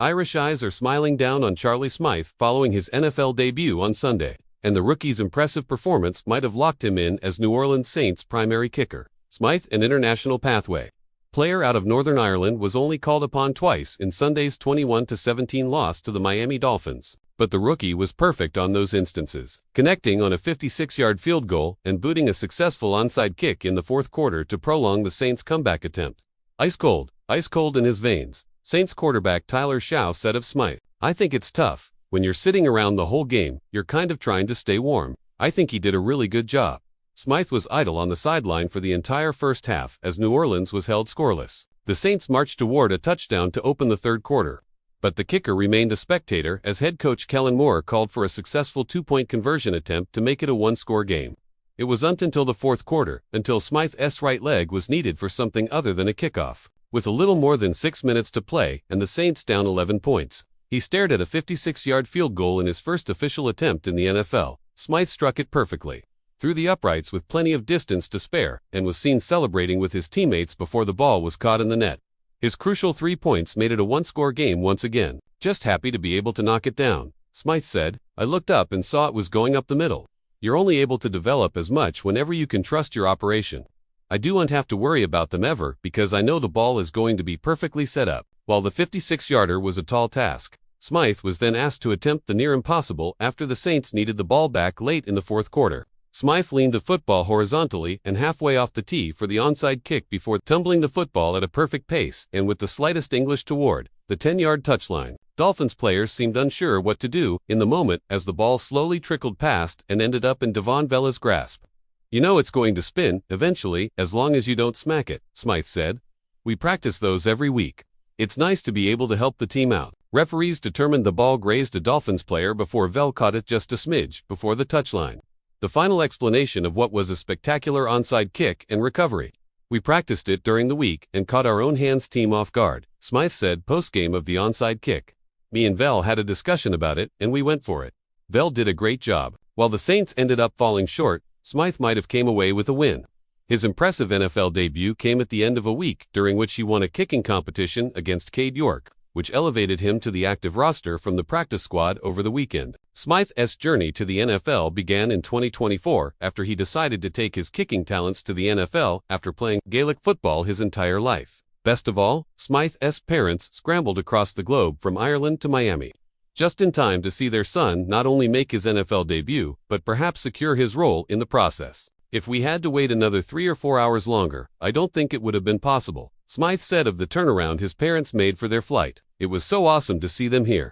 Irish eyes are smiling down on Charlie Smyth following his NFL debut on Sunday, and the rookie's impressive performance might have locked him in as New Orleans Saints' primary kicker. Smyth, an international pathway player out of Northern Ireland, was only called upon twice in Sunday's 21-17 loss to the Miami Dolphins, but the rookie was perfect on those instances, connecting on a 56-yard field goal and booting a successful onside kick in the fourth quarter to prolong the Saints' comeback attempt. Ice cold in his veins, Saints quarterback Tyler Shaw said of Smyth, "I think it's tough. When you're sitting around the whole game, you're kind of trying to stay warm. I think he did a really good job." Smyth was idle on the sideline for the entire first half as New Orleans was held scoreless. The Saints marched toward a touchdown to open the third quarter, but the kicker remained a spectator as head coach Kellen Moore called for a successful two-point conversion attempt to make it a one-score game. It wasn't until the fourth quarter until Smyth's right leg was needed for something other than a kickoff. With a little more than 6 minutes to play and the Saints down 11 points, he stared at a 56-yard field goal in his first official attempt in the NFL. Smyth struck it perfectly through the uprights with plenty of distance to spare and was seen celebrating with his teammates before the ball was caught in the net. His crucial 3 points made it a one-score game once again. "Just happy to be able to knock it down," Smyth said. "I looked up and saw it was going up the middle. You're only able to develop as much whenever you can trust your operation. I don't have to worry about them ever because I know the ball is going to be perfectly set up." While the 56-yarder was a tall task, Smyth was then asked to attempt the near impossible after the Saints needed the ball back late in the fourth quarter. Smyth leaned the football horizontally and halfway off the tee for the onside kick before tumbling the football at a perfect pace and with the slightest English toward the 10-yard touchline. Dolphins players seemed unsure what to do in the moment as the ball slowly trickled past and ended up in Devon Vella's grasp. "You know it's going to spin, eventually, as long as you don't smack it," Smyth said. "We practice those every week. It's nice to be able to help the team out." Referees determined the ball grazed a Dolphins player before Vell caught it just a smidge before the touchline. The final explanation of what was a spectacular onside kick and recovery. "We practiced it during the week and caught our own hands team off guard," Smyth said post-game of the onside kick. "Me and Vell had a discussion about it and we went for it. Vell did a great job." While the Saints ended up falling short, Smyth might have came away with a win. His impressive NFL debut came at the end of a week during which he won a kicking competition against Cade York, which elevated him to the active roster from the practice squad over the weekend. Smyth's journey to the NFL began in 2024 after he decided to take his kicking talents to the NFL after playing Gaelic football his entire life. Best of all, Smyth's parents scrambled across the globe from Ireland to Miami, just in time to see their son not only make his NFL debut, but perhaps secure his role in the process. "If we had to wait another 3 or 4 hours longer, I don't think it would have been possible," Smyth said of the turnaround his parents made for their flight. "It was so awesome to see them here.